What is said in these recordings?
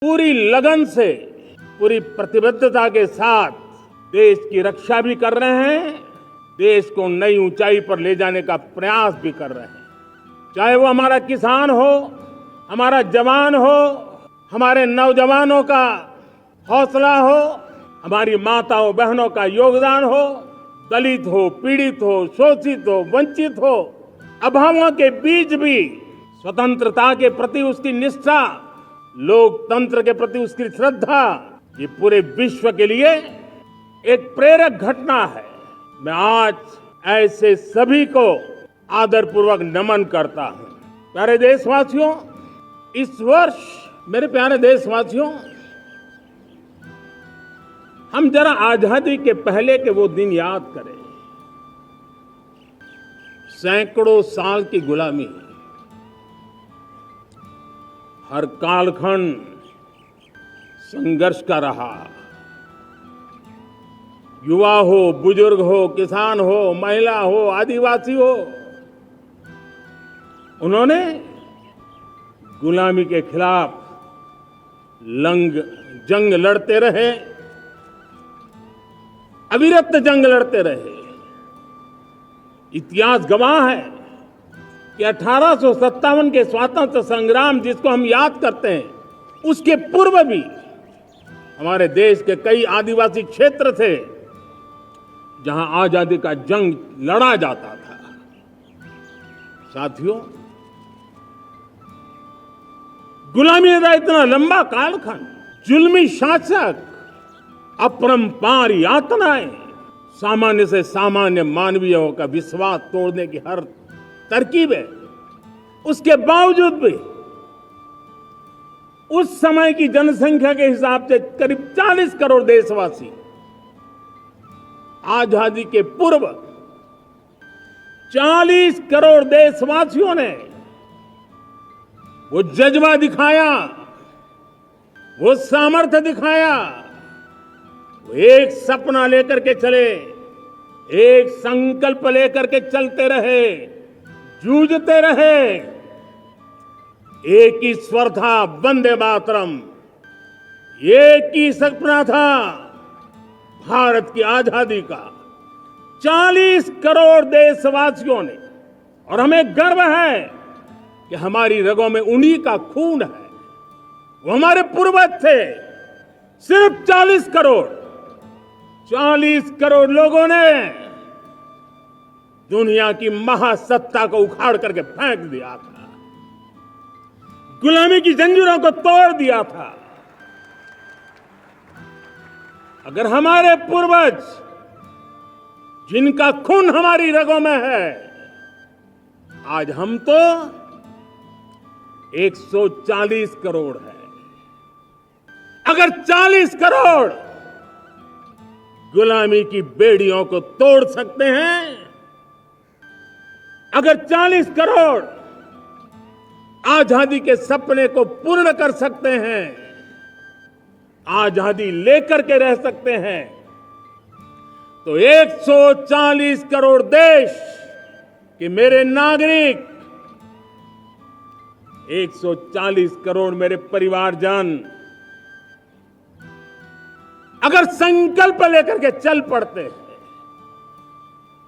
पूरी लगन से, पूरी प्रतिबद्धता के साथ देश की रक्षा भी कर रहे हैं, देश को नई ऊंचाई पर ले जाने का प्रयास भी कर रहे हैं। चाहे वो हमारा किसान हो, हमारा जवान हो, हमारे नौजवानों का हौसला हो, हमारी माताओं बहनों का योगदान हो, दलित हो, पीड़ित हो, शोषित हो, वंचित हो, अभावों के बीच भी स्वतंत्रता के प्रति उसकी निष्ठा, लोकतंत्र के प्रति उसकी श्रद्धा, ये पूरे विश्व के लिए एक प्रेरक घटना है। मैं आज ऐसे सभी को आदरपूर्वक नमन करता हूं। प्यारे देशवासियों, इस वर्ष मेरे प्यारे देशवासियों, हम जरा आजादी के पहले के वो दिन याद करें। सैकड़ों साल की गुलामी, हर कालखंड संघर्ष का रहा। युवा हो, बुजुर्ग हो, किसान हो, महिला हो, आदिवासी हो, उन्होंने गुलामी के खिलाफ जंग लड़ते रहे, अविरत जंग लड़ते रहे। इतिहास गवाह है कि 1857 के स्वातंत्र संग्राम जिसको हम याद करते हैं, उसके पूर्व भी हमारे देश के कई आदिवासी क्षेत्र थे जहां आजादी का जंग लड़ा जाता था। साथियों, गुलामी का इतना लंबा कालखंड, जुल्मी शासक, अपरंपार यातनाएं, सामान्य से सामान्य मानवीयों का विश्वास तोड़ने की हर तरकीबें, उसके बावजूद भी उस समय की जनसंख्या के हिसाब से करीब 40 करोड़ देशवासी आजादी के पूर्व 40 करोड़ देशवासियों ने वो जज्बा दिखाया, वो सामर्थ्य दिखाया, वो एक सपना लेकर के चले, एक संकल्प लेकर के चलते रहे, जूझते रहे। एक ही स्वर था, वंदे मातरम। एक ही सपना था, भारत की आजादी का। 40 करोड़ देशवासियों ने, और हमें गर्व है कि हमारी रगों में उन्हीं का खून है। वो हमारे पूर्वज थे। सिर्फ 40 करोड़ लोगों ने दुनिया की महासत्ता को उखाड़ करके फेंक दिया था, गुलामी की जंजीरों को तोड़ दिया था। अगर हमारे पूर्वज, जिनका खून हमारी रगों में है, आज हम तो 140 करोड़ है। अगर 40 करोड़ गुलामी की बेड़ियों को तोड़ सकते हैं, अगर 40 करोड़ आजादी के सपने को पूर्ण कर सकते हैं, आजादी लेकर के रह सकते हैं, तो 140 करोड़ देश के मेरे नागरिक, 140 करोड़ मेरे परिवारजन अगर संकल्प लेकर के चल पड़ते हैं,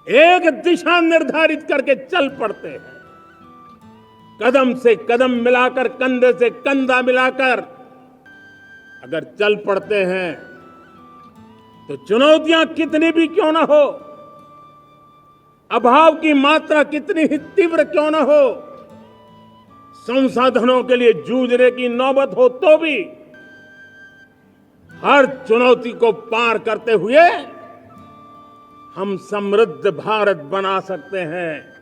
एक दिशा निर्धारित करके चल पड़ते हैं, कदम से कदम मिलाकर, कंधे से कंधा मिलाकर अगर चल पड़ते हैं, तो चुनौतियां कितनी भी क्यों ना हो, अभाव की मात्रा कितनी ही तीव्र क्यों ना हो, संसाधनों के लिए जूझने की नौबत हो तो भी हर चुनौती को पार करते हुए हम समृद्ध भारत बना सकते हैं।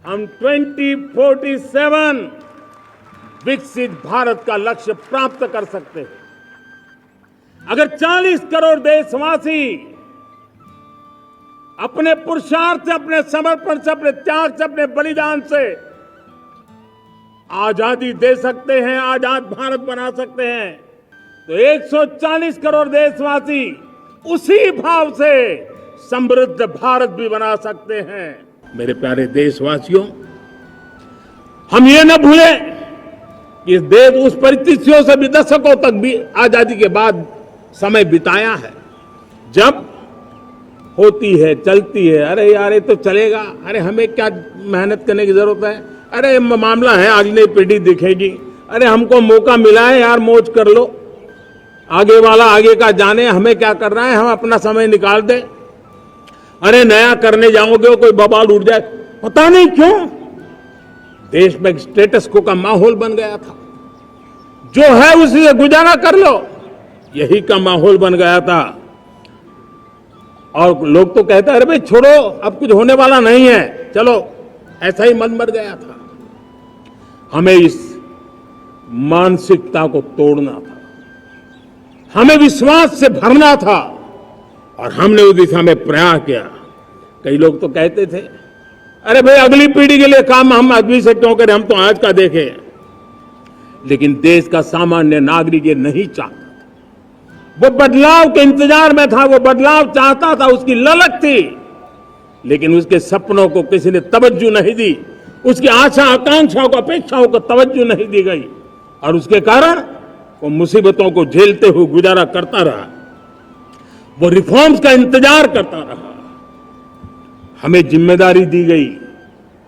हम 2047 विकसित भारत का लक्ष्य प्राप्त कर सकते हैं। अगर 40 करोड़ देशवासी अपने पुरुषार्थ से, अपने समर्पण से, अपने त्याग से, अपने बलिदान से आजादी दे सकते हैं, आजाद भारत बना सकते हैं, तो 140 करोड़ देशवासी उसी भाव से समृद्ध भारत भी बना सकते हैं। मेरे प्यारे देशवासियों, हम ये न भूलें कि देश उस परिस्थितियों से भी दशकों तक भी आजादी के बाद समय बिताया है, जब होती है, चलती है, अरे यार ये तो चलेगा, अरे हमें क्या मेहनत करने की जरूरत है, अरे मामला है अगली पीढ़ी दिखेगी, अरे हमको मौका मिला है यार मौज कर लो, आगे वाला आगे का जाने, हमें क्या करना है, हम अपना समय निकाल दें, अरे नया करने जाओगे कोई बवाल उठ जाए। पता नहीं क्यों देश में स्टेटस को का माहौल बन गया था, जो है उसी से गुजारा कर लो, यही का माहौल बन गया था। और लोग तो कहते हैं अरे भाई छोड़ो अब कुछ होने वाला नहीं है, चलो, ऐसा ही मन बन गया था। हमें इस मानसिकता को तोड़ना था, हमें विश्वास से भरना था, और हमने उस दिशा में प्रयास किया। कई लोग तो कहते थे अरे भाई अगली पीढ़ी के लिए काम हम अभी से क्यों करें, हम तो आज का देखें। लेकिन देश का सामान्य नागरिक ये नहीं चाहता, वो बदलाव के इंतजार में था, वो बदलाव चाहता था, उसकी ललक थी, लेकिन उसके सपनों को किसी ने तवज्जो नहीं दी, उसकी आशा आकांक्षाओं को अपेक्षाओं को तवज्जो नहीं दी गई, और उसके कारण वो मुसीबतों को झेलते हुए गुजारा करता रहा, वो रिफॉर्म्स का इंतजार करता रहा। हमें जिम्मेदारी दी गई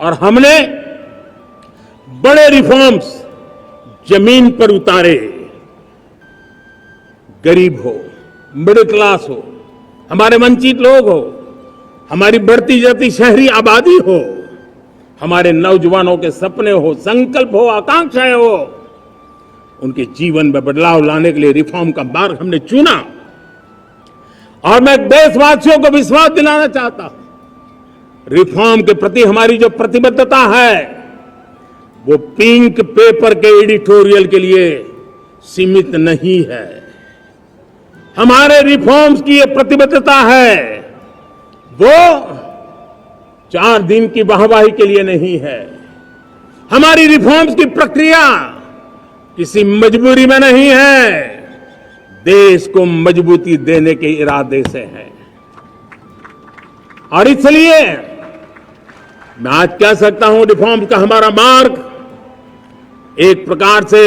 और हमने बड़े रिफॉर्म्स जमीन पर उतारे। गरीब हो, मिडिल क्लास हो, हमारे वंचित लोग हो, हमारी बढ़ती जाती शहरी आबादी हो, हमारे नौजवानों के सपने हो, संकल्प हो, आकांक्षाएं हो, उनके जीवन में बदलाव लाने के लिए रिफॉर्म का मार्ग हमने चुना। और मैं देशवासियों को विश्वास दिलाना चाहता हूं, रिफॉर्म के प्रति हमारी जो प्रतिबद्धता है वो पिंक पेपर के एडिटोरियल के लिए सीमित नहीं है। हमारे रिफॉर्म्स की ये प्रतिबद्धता है, वो 4 दिन की वाहवाही के लिए नहीं है। हमारी रिफॉर्म्स की प्रक्रिया किसी मजबूरी में नहीं है, देश को मजबूती देने के इरादे से है। और इसलिए मैं आज कह सकता हूं रिफॉर्म का हमारा मार्ग एक प्रकार से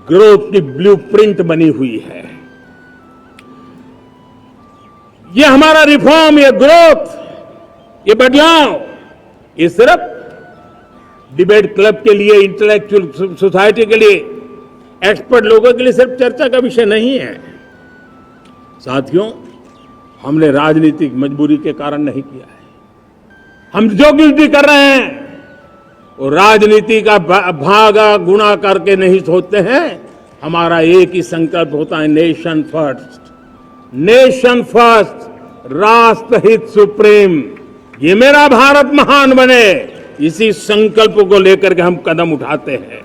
ग्रोथ की ब्लूप्रिंट बनी हुई है। ये हमारा रिफॉर्म, ये ग्रोथ, ये बदलाव, ये सिर्फ डिबेट क्लब के लिए, इंटेलेक्चुअल सोसाइटी के लिए, एक्सपर्ट लोगों के लिए सिर्फ चर्चा का विषय नहीं है। साथियों, हमने राजनीतिक मजबूरी के कारण नहीं किया है। हम जो कुछ भी कर रहे हैं वो राजनीति का भागा गुणा करके नहीं सोचते हैं। हमारा एक ही संकल्प होता है, नेशन फर्स्ट, नेशन फर्स्ट, राष्ट्रहित सुप्रीम, ये मेरा भारत महान बने, इसी संकल्प को लेकर के हम कदम उठाते हैं।